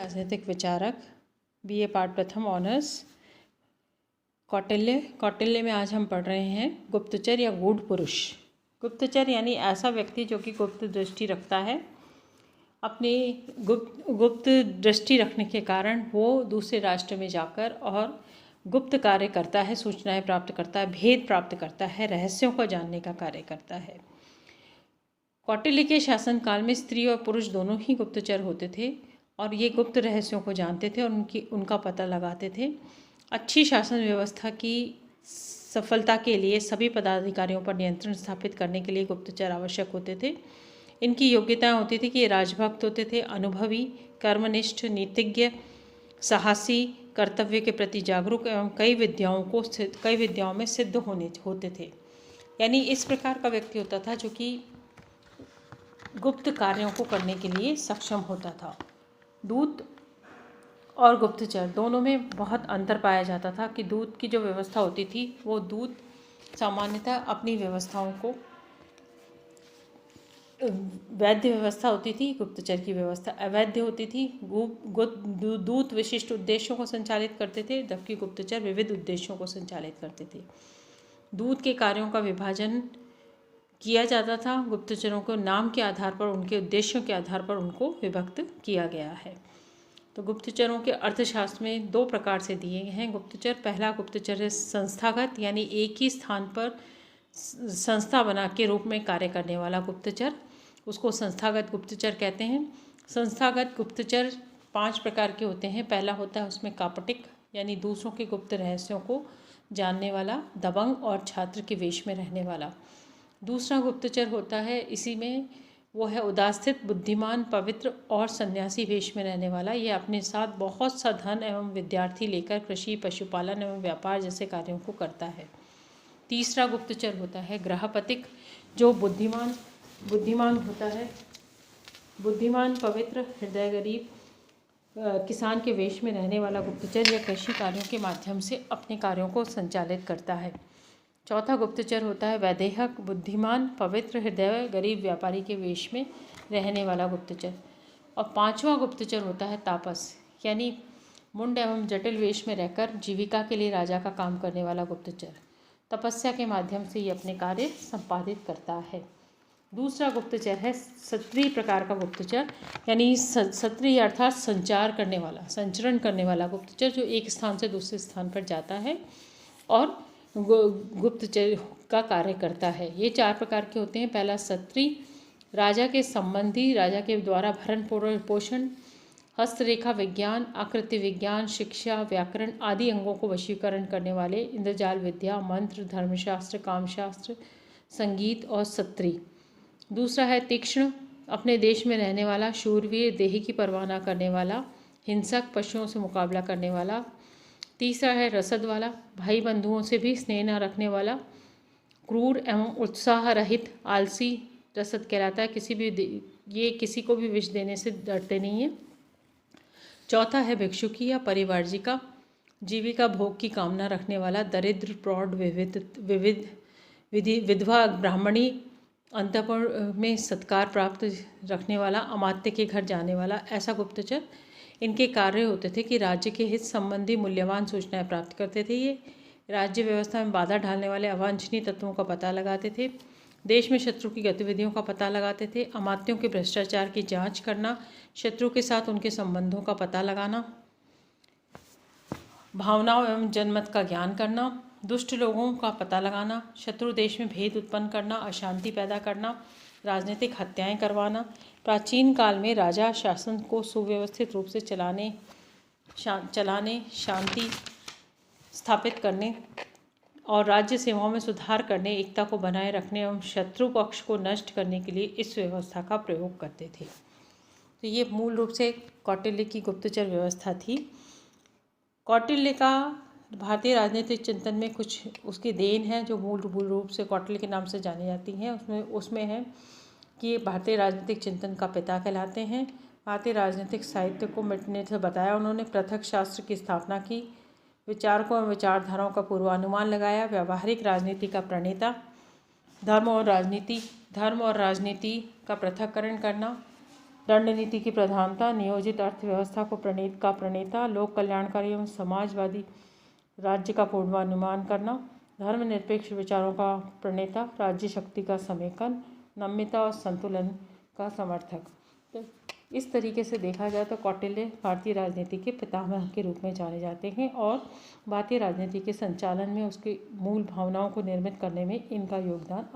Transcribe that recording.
राजनीतिक विचारक, BA part प्रथम ऑनर्स, कौटिल्य में आज हम पढ़ रहे हैं गुप्तचर या गूढ़ पुरुष। गुप्तचर यानी ऐसा व्यक्ति जो कि गुप्त दृष्टि रखता है। अपनी गुप्त दृष्टि रखने के कारण वो दूसरे राष्ट्र में जाकर और गुप्त कार्य करता है, सूचनाएं प्राप्त करता है, भेद प्राप्त करता है, रहस्यों को जानने का कार्य करता है। कौटिल्य के शासनकाल में स्त्री और पुरुष दोनों ही गुप्तचर होते थे और ये गुप्त रहस्यों को जानते थे और उनका पता लगाते थे। अच्छी शासन व्यवस्था की सफलता के लिए सभी पदाधिकारियों पर नियंत्रण स्थापित करने के लिए गुप्तचर आवश्यक होते थे। इनकी योग्यताएं होती थी कि ये राजभक्त होते थे, अनुभवी, कर्मनिष्ठ, नीतिज्ञ, साहसी, कर्तव्य के प्रति जागरूक एवं कई विद्याओं में सिद्ध होते थे। यानी इस प्रकार का व्यक्ति होता था जो कि गुप्त कार्यों को करने के लिए सक्षम होता था। दूत और गुप्तचर दोनों में बहुत अंतर पाया जाता था कि दूत की जो व्यवस्था होती थी वो दूत सामान्यतः अपनी व्यवस्थाओं को वैध व्यवस्था होती थी, गुप्तचर की व्यवस्था अवैध होती थी। दूत विशिष्ट उद्देश्यों को संचालित करते थे जबकि गुप्तचर विविध उद्देश्यों को संचालित करते थे। दूत के कार्यों का विभाजन किया जाता था। गुप्तचरों को नाम के आधार पर, उनके उद्देश्यों के आधार पर उनको विभक्त किया गया है। तो गुप्तचरों के अर्थशास्त्र में दो प्रकार से दिए हैं गुप्तचर। पहला गुप्तचर है संस्थागत, यानी एक ही स्थान पर संस्था बना के रूप में कार्य करने वाला गुप्तचर, उसको संस्थागत गुप्तचर कहते हैं। संस्थागत गुप्तचर 5 प्रकार के होते हैं। पहला होता है उसमें कापटिक, यानी दूसरों के गुप्त रहस्यों को जानने वाला, दबंग और छात्र के वेश में रहने वाला। दूसरा गुप्तचर होता है, इसी में वो है उदास्थित, बुद्धिमान, पवित्र और सन्यासी वेश में रहने वाला। ये अपने साथ बहुत सा धन एवं विद्यार्थी लेकर कृषि, पशुपालन एवं व्यापार जैसे कार्यों को करता है। तीसरा गुप्तचर होता है ग्रहपतिक, जो बुद्धिमान होता है, बुद्धिमान, पवित्र, हृदय गरीब, किसान के वेश में रहने वाला गुप्तचर या कृषि कार्यों के माध्यम से अपने कार्यों को संचालित करता है। चौथा गुप्तचर होता है वैदेहक, बुद्धिमान, पवित्र, हृदय गरीब, व्यापारी के वेश में रहने वाला गुप्तचर। और 5वां गुप्तचर होता है तापस, यानी मुंड एवं जटिल वेश में रहकर जीविका के लिए राजा का काम करने वाला गुप्तचर। तपस्या के माध्यम से ये अपने कार्य संपादित करता है। दूसरा गुप्तचर है सत्रीय प्रकार का गुप्तचर, यानी सत्रीय अर्थात संचार करने वाला, संचरण करने वाला गुप्तचर, जो एक स्थान से दूसरे स्थान पर जाता है और गुप्तचर का कार्य करता है। ये 4 प्रकार के होते हैं। पहला सत्रीय, राजा के संबंधी, राजा के द्वारा भरण पोषण, हस्तरेखा विज्ञान, आकृति विज्ञान, शिक्षा, व्याकरण आदि अंगों को वशीकरण करने वाले, इंद्रजाल विद्या, मंत्र, धर्मशास्त्र, कामशास्त्र, संगीत और सत्रीय। दूसरा है तीक्ष्ण, अपने देश में रहने वाला, शूरवीर, देह की परवाह न करने वाला, हिंसक, पशुओं से मुकाबला करने वाला। तीसरा है रसद वाला, भाई बंधुओं से भी स्नेह न रखने वाला, क्रूर एवं उत्साह रहित, आलसी रसद कहलाता है। ये किसी को भी विष देने से डरते नहीं है। चौथा है भिक्षुकी या परिवारजिका, जीविका भोग की कामना रखने वाला, दरिद्र, प्रौढ़, विधवा, ब्राह्मणी, अंतःपुर में सत्कार प्राप्त रखने वाला, अमात्य के घर जाने वाला, ऐसा गुप्तचर। इनके कार्य होते थे कि राज्य के हित संबंधी मूल्यवान सूचनाएं प्राप्त करते थे। ये राज्य व्यवस्था में बाधा डालने वाले अवांछनीय तत्वों का पता लगाते थे, देश में शत्रु की गतिविधियों का पता लगाते थे, अमात्यों के भ्रष्टाचार की जांच करना, शत्रु के साथ उनके संबंधों का पता लगाना, भावनाओं एवं जनमत का ज्ञान करना, दुष्ट लोगों का पता लगाना, शत्रु देश में भेद उत्पन्न करना, अशांति पैदा करना, राजनीतिक हत्याएं करवाना। प्राचीन काल में राजा शासन को सुव्यवस्थित रूप से चलाने, शांति स्थापित करने और राज्य सेवाओं में सुधार करने, एकता को बनाए रखने एवं शत्रु पक्ष को नष्ट करने के लिए इस व्यवस्था का प्रयोग करते थे। तो ये मूल रूप से कौटिल्य की गुप्तचर व्यवस्था थी। कौटिल्य का भारतीय राजनीतिक चिंतन में कुछ उसकी देन है जो मूल रूप से कौटिल्य के नाम से जानी जाती हैं। उसमें है कि भारतीय राजनीतिक चिंतन का पिता कहलाते हैं। भारतीय राजनीतिक साहित्य को मिटने से बताया उन्होंने, पृथक शास्त्र की स्थापना की, विचारकों और विचारधाराओं का पूर्वानुमान लगाया, व्यावहारिक राजनीति का प्रणेता, धर्म और राजनीति का पृथक्करण करना, रणनीति की प्रधानता, नियोजित अर्थव्यवस्था को प्रणेता, लोक कल्याणकारी एवं समाजवादी राज्य का पूर्वानुमान करना, धर्मनिरपेक्ष विचारों का प्रणेता, राज्य शक्ति का समेकन, नम्यता और संतुलन का समर्थक। तो इस तरीके से देखा जाए तो कौटिल्य भारतीय राजनीति के पितामह के रूप में जाने जाते हैं और भारतीय राजनीति के संचालन में उसकी मूल भावनाओं को निर्मित करने में इनका योगदान